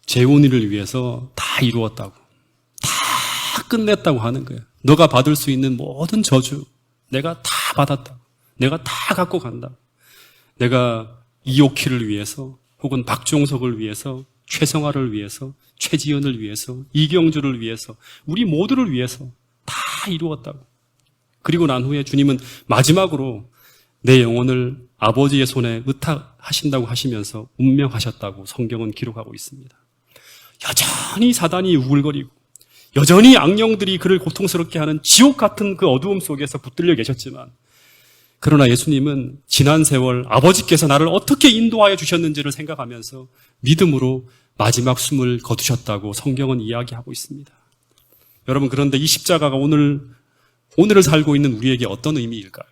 재혼이를 위해서 다 이루었다고, 다 끝냈다고 하는 거예요. 너가 받을 수 있는 모든 저주 내가 다 받았다. 내가 다 갖고 간다. 내가 이옥희를 위해서, 혹은 박종석을 위해서, 최성화를 위해서, 최지연을 위해서, 이경주를 위해서, 우리 모두를 위해서 다 이루었다고. 그리고 난 후에 주님은 마지막으로 내 영혼을 아버지의 손에 의탁하신다고 하시면서 운명하셨다고 성경은 기록하고 있습니다. 여전히 사단이 우글거리고 여전히 악령들이 그를 고통스럽게 하는 지옥 같은 그 어두움 속에서 붙들려 계셨지만, 그러나 예수님은 지난 세월 아버지께서 나를 어떻게 인도하여 주셨는지를 생각하면서 믿음으로 마지막 숨을 거두셨다고 성경은 이야기하고 있습니다. 여러분, 그런데 이 십자가가 오늘을 살고 있는 우리에게 어떤 의미일까요?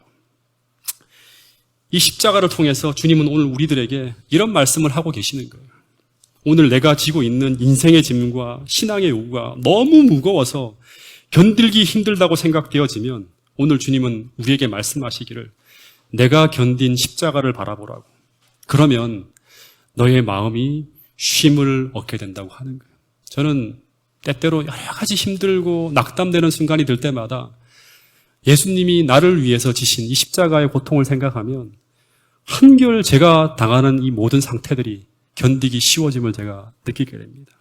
이 십자가를 통해서 주님은 오늘 우리들에게 이런 말씀을 하고 계시는 거예요. 오늘 내가 지고 있는 인생의 짐과 신앙의 요구가 너무 무거워서 견딜기 힘들다고 생각되어지면, 오늘 주님은 우리에게 말씀하시기를 내가 견딘 십자가를 바라보라고. 그러면 너의 마음이 쉼을 얻게 된다고 하는 거예요. 저는 때때로 여러 가지 힘들고 낙담되는 순간이 들 때마다 예수님이 나를 위해서 지신 이 십자가의 고통을 생각하면 한결 제가 당하는 이 모든 상태들이 견디기 쉬워짐을 제가 느끼게 됩니다.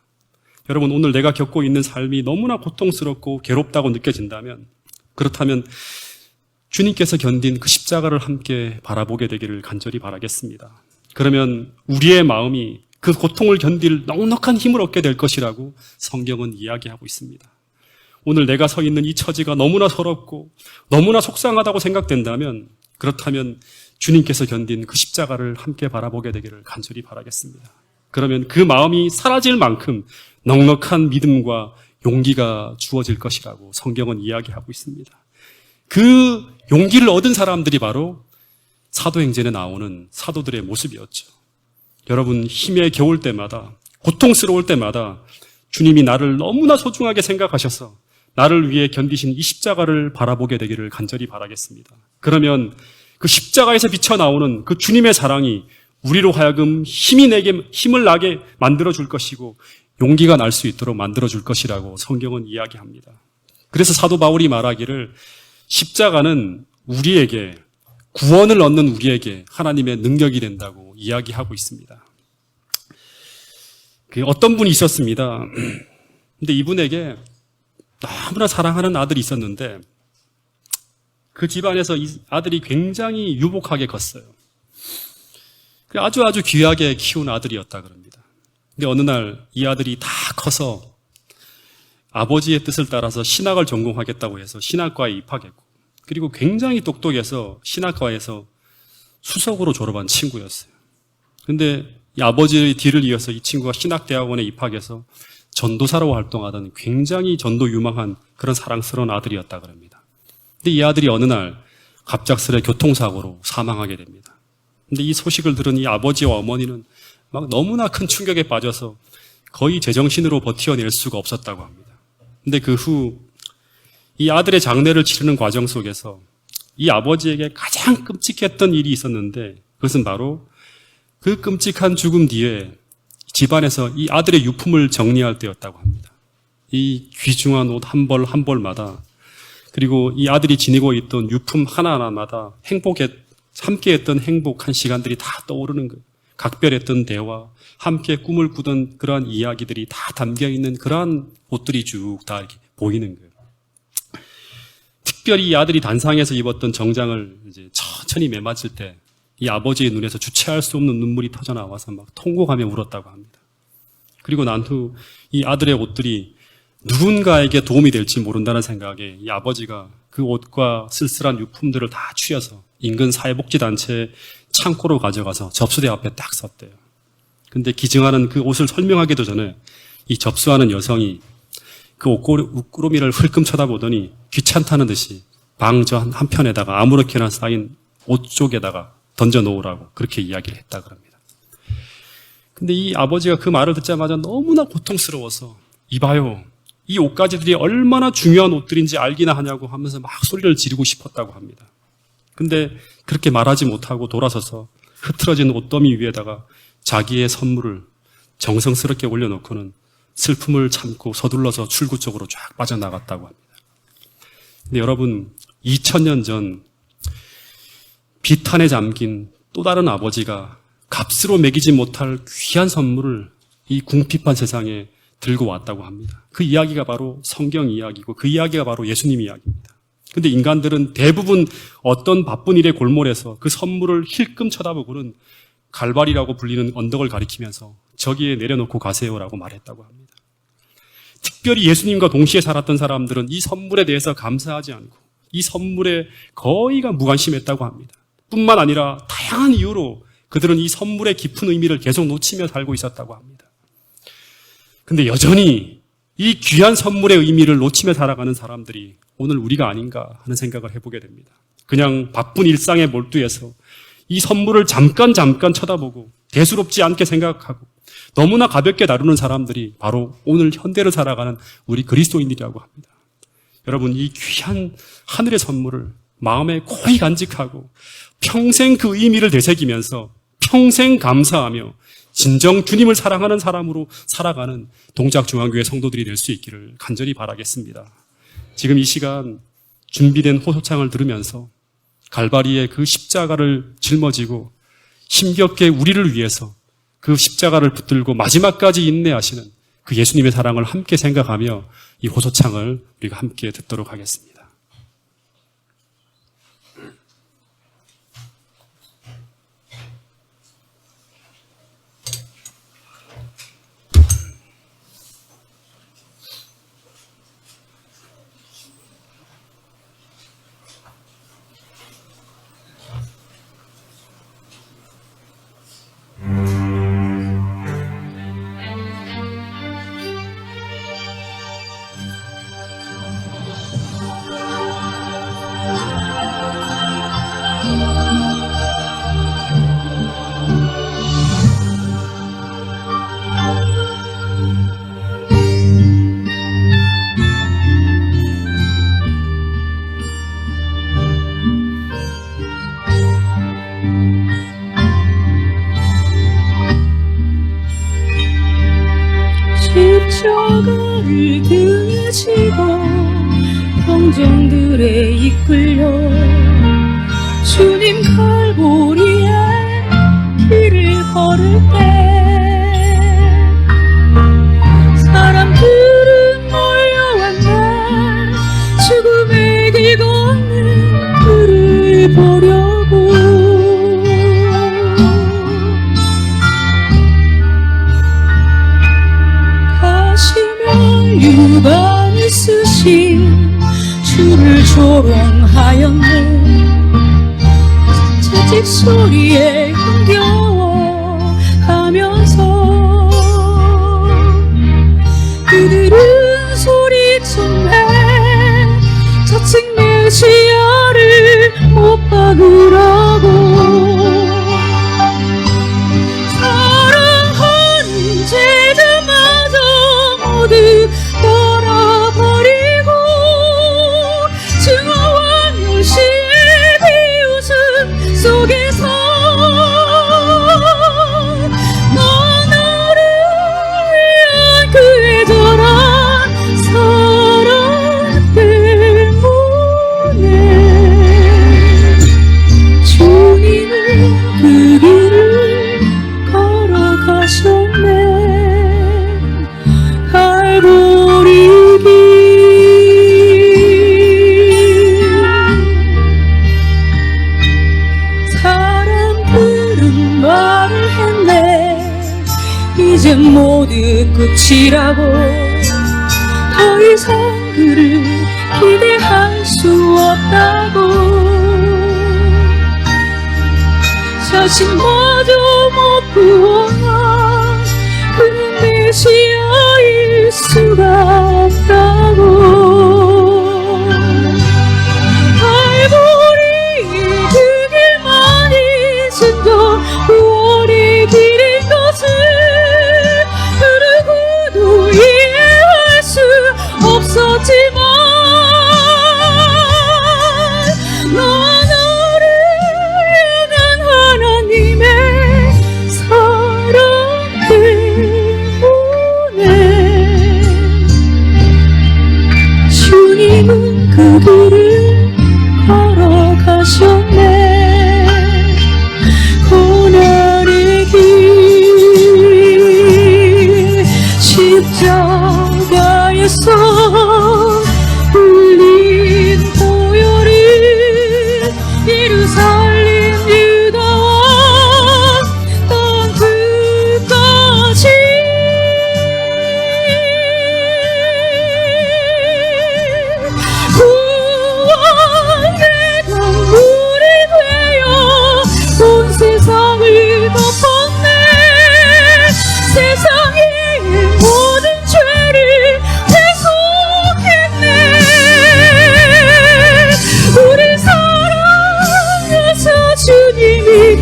여러분, 오늘 내가 겪고 있는 삶이 너무나 고통스럽고 괴롭다고 느껴진다면, 그렇다면 주님께서 견딘 그 십자가를 함께 바라보게 되기를 간절히 바라겠습니다. 그러면 우리의 마음이 그 고통을 견딜 넉넉한 힘을 얻게 될 것이라고 성경은 이야기하고 있습니다. 오늘 내가 서 있는 이 처지가 너무나 서럽고 너무나 속상하다고 생각된다면, 그렇다면 주님께서 견딘 그 십자가를 함께 바라보게 되기를 간절히 바라겠습니다. 그러면 그 마음이 사라질 만큼 넉넉한 믿음과 용기가 주어질 것이라고 성경은 이야기하고 있습니다. 그 용기를 얻은 사람들이 바로 사도행전에 나오는 사도들의 모습이었죠. 여러분, 힘에 겨울 때마다, 고통스러울 때마다 주님이 나를 너무나 소중하게 생각하셔서 나를 위해 견디신 이 십자가를 바라보게 되기를 간절히 바라겠습니다. 그러면 그 십자가에서 비쳐나오는 그 주님의 사랑이 우리로 하여금 힘을 나게 만들어 줄 것이고 용기가 날 수 있도록 만들어 줄 것이라고 성경은 이야기합니다. 그래서 사도 바울이 말하기를 십자가는 우리에게 구원을 얻는 우리에게 하나님의 능력이 된다고 이야기하고 있습니다. 어떤 분이 있었습니다. 근데 이분에게 너무나 사랑하는 아들이 있었는데 그 집안에서 이 아들이 굉장히 유복하게 컸어요. 아주 귀하게 키운 아들이었다 그럽니다. 근데 어느 날 이 아들이 다 커서 아버지의 뜻을 따라서 신학을 전공하겠다고 해서 신학과에 입학했고, 그리고 굉장히 똑똑해서 신학과에서 수석으로 졸업한 친구였어요. 근데 이 아버지의 뒤를 이어서 이 친구가 신학대학원에 입학해서 전도사로 활동하던 굉장히 전도 유망한 그런 사랑스러운 아들이었다 그럽니다. 근데 이 아들이 어느 날 갑작스레 교통사고로 사망하게 됩니다. 근데 이 소식을 들은 이 아버지와 어머니는 막 너무나 큰 충격에 빠져서 거의 제정신으로 버텨낼 수가 없었다고 합니다. 근데 그 후 이 아들의 장례를 치르는 과정 속에서 이 아버지에게 가장 끔찍했던 일이 있었는데, 그것은 바로 그 끔찍한 죽음 뒤에 집안에서 이 아들의 유품을 정리할 때였다고 합니다. 이 귀중한 옷 한 벌 한 벌마다, 그리고 이 아들이 지니고 있던 유품 하나하나마다 함께했던 행복한 시간들이 다 떠오르는 거예요. 각별했던 대화, 함께 꿈을 꾸던 그러한 이야기들이 다 담겨있는 그러한 옷들이 쭉 다 이렇게 보이는 거예요. 특별히 이 아들이 단상에서 입었던 정장을 이제 천천히 매맞을 때 이 아버지의 눈에서 주체할 수 없는 눈물이 터져나와서 막 통곡하며 울었다고 합니다. 그리고 난 후 이 아들의 옷들이 누군가에게 도움이 될지 모른다는 생각에 이 아버지가 그 옷과 쓸쓸한 유품들을 다 취해서 인근 사회복지단체 창고로 가져가서 접수대 앞에 딱 썼대요. 근데 기증하는 그 옷을 설명하기도 전에 이 접수하는 여성이 그 옷구르미를 흘끔 쳐다보더니 귀찮다는 듯이 방 저 한편에다가 아무렇게나 쌓인 옷 쪽에다가 던져 놓으라고 그렇게 이야기를 했다 그럽니다. 근데 이 아버지가 그 말을 듣자마자 너무나 고통스러워서 이봐요, 이 옷가지들이 얼마나 중요한 옷들인지 알기나 하냐고 하면서 막 소리를 지르고 싶었다고 합니다. 근데 그렇게 말하지 못하고 돌아서서 흐트러진 옷더미 위에다가 자기의 선물을 정성스럽게 올려놓고는 슬픔을 참고 서둘러서 출구 쪽으로 쫙 빠져나갔다고 합니다. 근데 여러분, 2000년 전 비탄에 잠긴 또 다른 아버지가 값으로 매기지 못할 귀한 선물을 이 궁핍한 세상에 들고 왔다고 합니다. 그 이야기가 바로 성경 이야기고 그 이야기가 바로 예수님 이야기입니다. 근데 인간들은 대부분 어떤 바쁜 일의 골몰에서 그 선물을 힐끔 쳐다보고는 갈발이라고 불리는 언덕을 가리키면서 저기에 내려놓고 가세요라고 말했다고 합니다. 특별히 예수님과 동시에 살았던 사람들은 이 선물에 대해서 감사하지 않고 이 선물에 거의가 무관심했다고 합니다. 뿐만 아니라 다양한 이유로 그들은 이 선물의 깊은 의미를 계속 놓치며 살고 있었다고 합니다. 근데 여전히 이 귀한 선물의 의미를 놓치며 살아가는 사람들이 오늘 우리가 아닌가 하는 생각을 해보게 됩니다. 그냥 바쁜 일상에 몰두해서 이 선물을 잠깐 쳐다보고 대수롭지 않게 생각하고 너무나 가볍게 다루는 사람들이 바로 오늘 현대를 살아가는 우리 그리스도인들이라고 합니다. 여러분, 이 귀한 하늘의 선물을 마음에 고이 간직하고 평생 그 의미를 되새기면서 평생 감사하며 진정 주님을 사랑하는 사람으로 살아가는 동작중앙교회 성도들이 될 수 있기를 간절히 바라겠습니다. 지금 이 시간 준비된 호소창을 들으면서 갈바리의 그 십자가를 짊어지고 힘겹게 우리를 위해서 그 십자가를 붙들고 마지막까지 인내하시는 그 예수님의 사랑을 함께 생각하며 이 호소창을 우리가 함께 듣도록 하겠습니다. 지고 경쟁들에 이끌려 주님 갈보리에 길을 걸을 때 사람들은 몰려왔네. 죽음의 길 걷는 그를 보려고. 가시며 유방을 쓰신 주를 조롱하였네. 채찍 소리에 흥겨워하면서 그들은 소리쳤네. 자칭 메시아를 못 박으라고. 사랑하는 제자마저 모두 떠나버리고 증오와 멸시의 비웃음 속에서 너 나를 위한 그 애절한 사랑 때문에 주님은 그 길을 걸어가셨네. 갈보리 길. 사람들은 말을 했네. 이제 모두 끝이라고. 더 이상 그를 기대할 수 없다고. 자신마저 못 구원한 그는 메시아일 수가 없다고. 갈보리 그 길만이 진정 구원의 길인 것을 그르고도 이해할 수 없었지만 너와 나를 향한 하나님의 사랑 때문에 주님은 그 길을 걸어가셨네. 고난의 길. 십자가에서 흘린 보혈이 예루살렘 유다와 땅끝까지 구원의 강물이 되어 온 세상을 덮었네. 세상의 모든 죄를 대속했네. 우리 사랑해서 주님이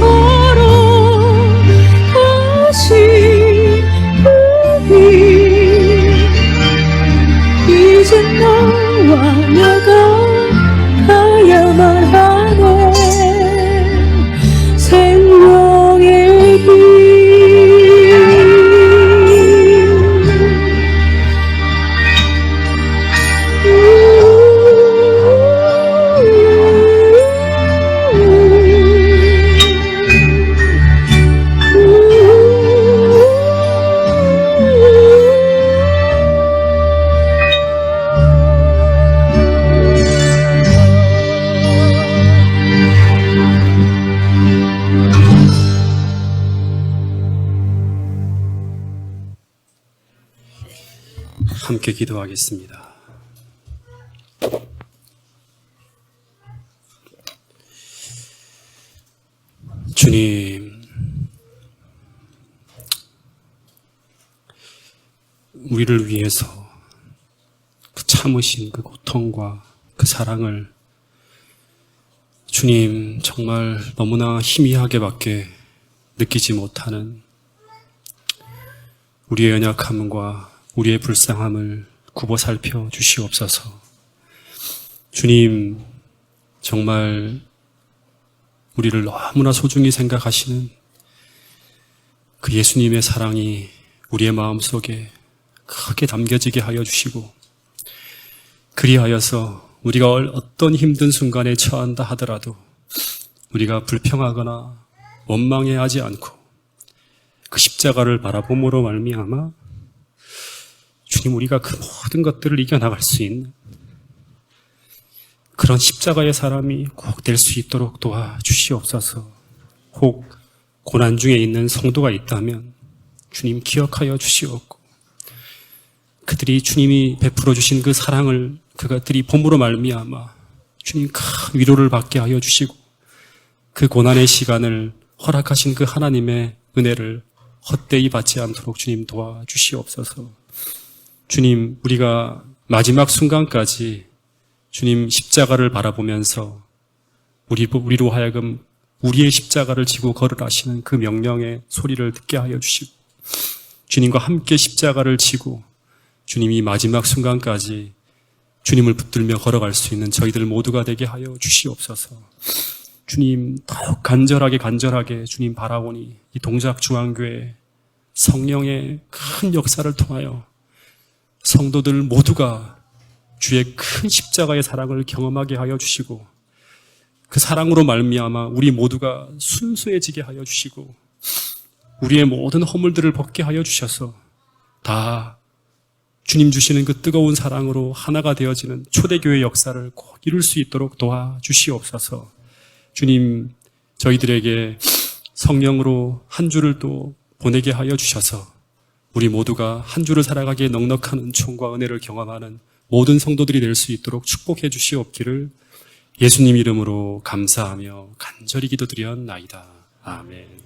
걸어가신 그 길. 이제 너와 내가 가야만 하네. 생명의 길. 함께 기도하겠습니다. 주님, 우리를 위해서 그 참으신 그 고통과 그 사랑을 주님 정말 너무나 희미하게밖에 느끼지 못하는 우리의 연약함과 우리의 불쌍함을 굽어 살펴 주시옵소서. 주님, 정말 우리를 너무나 소중히 생각하시는 그 예수님의 사랑이 우리의 마음속에 크게 담겨지게 하여 주시고 그리하여서 우리가 어떤 힘든 순간에 처한다 하더라도 우리가 불평하거나 원망해하지 않고 그 십자가를 바라봄으로 말미암아 주님, 우리가 그 모든 것들을 이겨나갈 수 있는 그런 십자가의 사람이 꼭 될 수 있도록 도와주시옵소서. 혹 고난 중에 있는 성도가 있다면 주님 기억하여 주시옵고, 그들이 주님이 베풀어 주신 그 사랑을 그것들이 봄으로 말미암아 주님 큰 위로를 받게 하여 주시고, 그 고난의 시간을 허락하신 그 하나님의 은혜를 헛되이 받지 않도록 주님 도와주시옵소서. 주님, 우리가 마지막 순간까지 주님 십자가를 바라보면서 우리로 하여금 우리의 십자가를 지고 걸으라시는 그 명령의 소리를 듣게 하여 주시고, 주님과 함께 십자가를 지고 주님이 마지막 순간까지 주님을 붙들며 걸어갈 수 있는 저희들 모두가 되게 하여 주시옵소서. 주님, 더욱 간절하게 주님 바라오니 이 동작중앙교회 성령의 큰 역사를 통하여 성도들 모두가 주의 큰 십자가의 사랑을 경험하게 하여 주시고, 그 사랑으로 말미암아 우리 모두가 순수해지게 하여 주시고, 우리의 모든 허물들을 벗게 하여 주셔서 다 주님 주시는 그 뜨거운 사랑으로 하나가 되어지는 초대교회 역사를 꼭 이룰 수 있도록 도와주시옵소서. 주님, 저희들에게 성령으로 한 주를 또 보내게 하여 주셔서 우리 모두가 한 주를 살아가기에 넉넉한 은총과 은혜를 경험하는 모든 성도들이 될 수 있도록 축복해 주시옵기를 예수님 이름으로 감사하며 간절히 기도드렸나이다. 아멘.